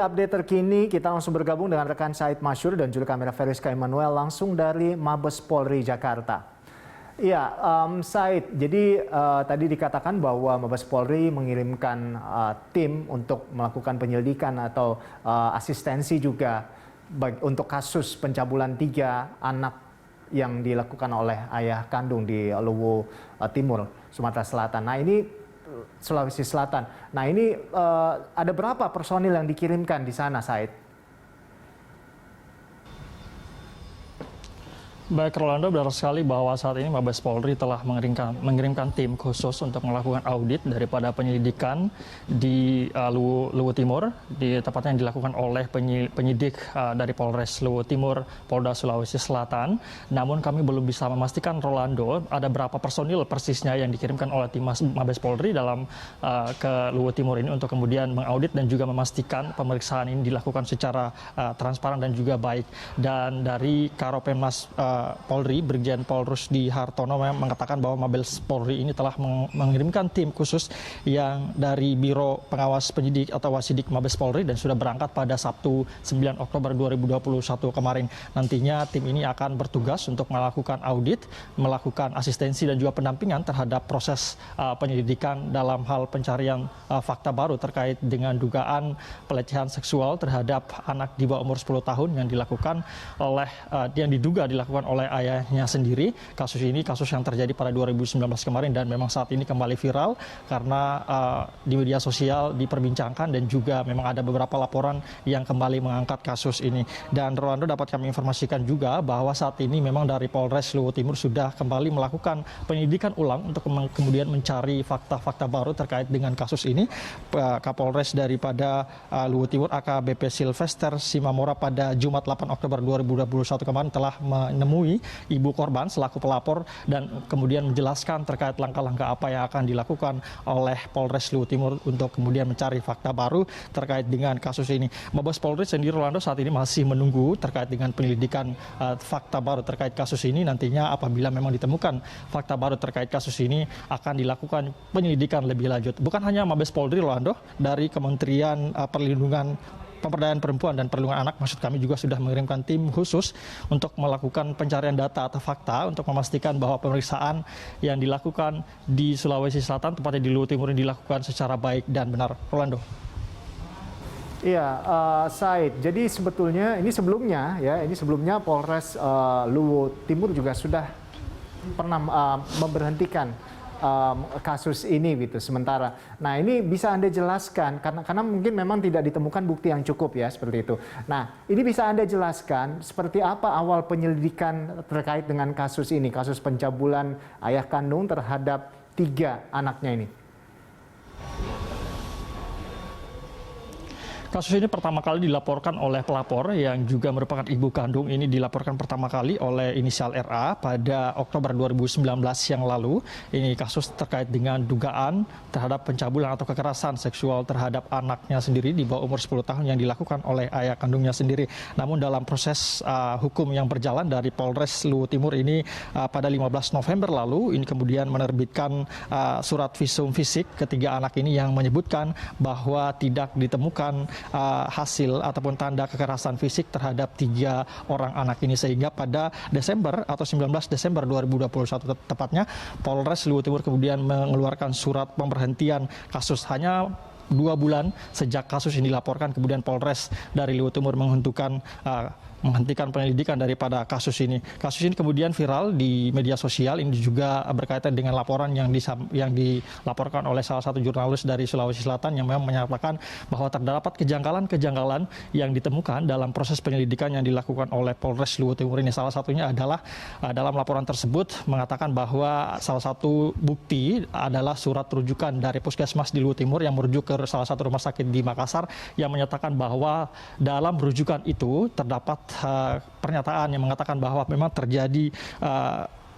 update terkini kita langsung bergabung dengan rekan Said Masyur dan juru kamera Veriska Emmanuel langsung dari Mabes Polri Jakarta. Iya, Said, jadi tadi dikatakan bahwa Mabes Polri mengirimkan tim untuk melakukan penyelidikan atau asistensi juga untuk kasus pencabulan 3 anak yang dilakukan oleh ayah kandung di Luwu Timur, Sumatera Selatan. Nah ini Sulawesi Selatan. Nah ini ada berapa personil yang dikirimkan di sana, Said? Baik Rolando, benar sekali bahwa saat ini Mabes Polri telah mengirimkan tim khusus untuk melakukan audit daripada penyelidikan di Luwu Timur, tepatnya yang dilakukan oleh penyidik dari Polres Luwu Timur, Polda Sulawesi Selatan. Namun kami belum bisa memastikan, Rolando, ada berapa personil persisnya yang dikirimkan oleh tim Mabes Polri dalam ke Luwu Timur ini untuk kemudian mengaudit dan juga memastikan pemeriksaan ini dilakukan secara transparan dan juga baik. Dan dari Karopenmas Polri, Brigjen Pol Rusdi Hartono mengatakan bahwa Mabes Polri ini telah mengirimkan tim khusus yang dari Biro Pengawas Penyidik atau Wasidik Mabes Polri dan sudah berangkat pada Sabtu 9 Oktober 2021 kemarin. Nantinya tim ini akan bertugas untuk melakukan audit, melakukan asistensi dan juga pendampingan terhadap proses penyelidikan dalam hal pencarian fakta baru terkait dengan dugaan pelecehan seksual terhadap anak di bawah umur 10 tahun yang diduga dilakukan oleh ayahnya sendiri. Kasus ini kasus yang terjadi pada 2019 kemarin dan memang saat ini kembali viral karena di media sosial diperbincangkan dan juga memang ada beberapa laporan yang kembali mengangkat kasus ini. Dan Rolando, dapat kami informasikan juga bahwa saat ini memang dari Polres Luwu Timur sudah kembali melakukan penyelidikan ulang untuk kemudian mencari fakta-fakta baru terkait dengan kasus ini. Kapolres daripada Luwu Timur AKBP Sylvester Simamora pada Jumat 8 Oktober 2021 kemarin telah menemui ibu korban selaku pelapor dan kemudian menjelaskan terkait langkah-langkah apa yang akan dilakukan oleh Polres Luwu Timur untuk kemudian mencari fakta baru terkait dengan kasus ini. Mabes Polri sendiri, Rolando, saat ini masih menunggu terkait dengan penyelidikan fakta baru terkait kasus ini. Nantinya apabila memang ditemukan fakta baru terkait kasus ini akan dilakukan penyelidikan lebih lanjut. Bukan hanya Mabes Polri, Rolando, dari Kementerian Pemberdayaan Perempuan dan Perlindungan Anak, maksud kami juga sudah mengirimkan tim khusus untuk melakukan pencarian data atau fakta untuk memastikan bahwa pemeriksaan yang dilakukan di Sulawesi Selatan, tepatnya di Luwu Timur, ini dilakukan secara baik dan benar. Rolando. Iya, Said. Jadi sebetulnya ini sebelumnya Polres Luwu Timur juga sudah pernah memberhentikan kasus ini gitu sementara. Nah ini bisa Anda jelaskan karena mungkin memang tidak ditemukan bukti yang cukup ya seperti itu. Nah ini bisa Anda jelaskan seperti apa awal penyelidikan terkait dengan kasus ini, kasus pencabulan ayah kandung terhadap 3 anaknya ini. Kasus ini pertama kali dilaporkan oleh pelapor yang juga merupakan ibu kandung. Ini dilaporkan pertama kali oleh inisial RA pada Oktober 2019 yang lalu. Ini kasus terkait dengan dugaan terhadap pencabulan atau kekerasan seksual terhadap anaknya sendiri di bawah umur 10 tahun yang dilakukan oleh ayah kandungnya sendiri. Namun dalam proses hukum yang berjalan dari Polres Luwu Timur ini pada 15 November lalu, ini kemudian menerbitkan surat visum fisik ketiga anak ini yang menyebutkan bahwa tidak ditemukan hasil ataupun tanda kekerasan fisik terhadap 3 orang anak ini, sehingga pada Desember atau 19 Desember 2021 tepatnya Polres Luwu Timur kemudian mengeluarkan surat pemberhentian kasus. Hanya 2 bulan sejak kasus ini dilaporkan, kemudian Polres dari Luwu Timur menghentikan penyelidikan daripada kasus ini. Kasus ini kemudian viral di media sosial. Ini juga berkaitan dengan laporan yang dilaporkan oleh salah satu jurnalis dari Sulawesi Selatan yang memang menyatakan bahwa terdapat kejanggalan-kejanggalan yang ditemukan dalam proses penyelidikan yang dilakukan oleh Polres Luwu Timur ini. Salah satunya adalah dalam laporan tersebut mengatakan bahwa salah satu bukti adalah surat rujukan dari Puskesmas di Luwu Timur yang merujuk ke salah satu rumah sakit di Makassar yang menyatakan bahwa dalam rujukan itu terdapat pernyataan yang mengatakan bahwa memang terjadi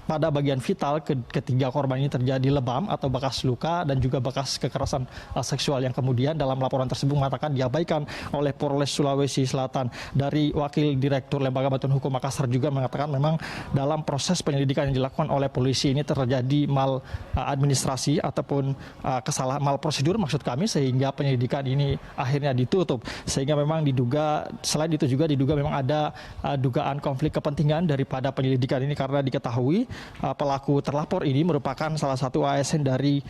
pada bagian vital ketiga korban ini terjadi lebam atau bekas luka dan juga bekas kekerasan seksual yang kemudian dalam laporan tersebut mengatakan diabaikan oleh Polres Sulawesi Selatan. Dari Wakil Direktur Lembaga Bantuan Hukum Makassar juga mengatakan memang dalam proses penyelidikan yang dilakukan oleh polisi ini terjadi mal administrasi ataupun kesalahan mal prosedur maksud kami, sehingga penyelidikan ini akhirnya ditutup. Sehingga memang diduga, selain itu juga diduga memang ada dugaan konflik kepentingan daripada penyelidikan ini karena diketahui pelaku terlapor ini merupakan salah satu ASN dari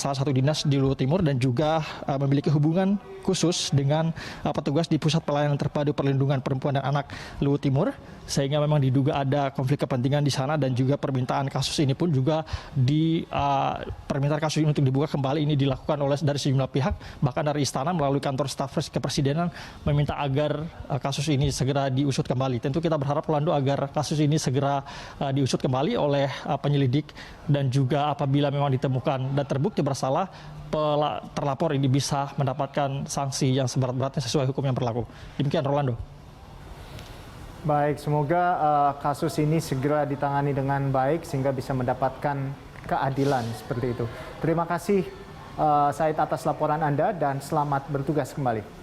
salah satu dinas di Luwu Timur dan juga memiliki hubungan khusus dengan petugas di Pusat Pelayanan Terpadu Perlindungan Perempuan dan Anak Luwu Timur, sehingga memang diduga ada konflik kepentingan di sana dan juga permintaan kasus ini pun juga permintaan kasus ini untuk dibuka kembali ini dilakukan oleh dari sejumlah pihak, bahkan dari istana melalui kantor staf kepresidenan meminta agar kasus ini segera diusut kembali. Tentu kita berharap Rolando agar kasus ini segera diusut kembali oleh penyelidik dan juga apabila memang ditemukan dan terbukti bersalah, terlapor ini bisa mendapatkan sanksi yang seberat-beratnya sesuai hukum yang berlaku. Demikian Rolando. Baik, semoga kasus ini segera ditangani dengan baik sehingga bisa mendapatkan keadilan seperti itu. Terima kasih Said atas laporan Anda dan selamat bertugas kembali.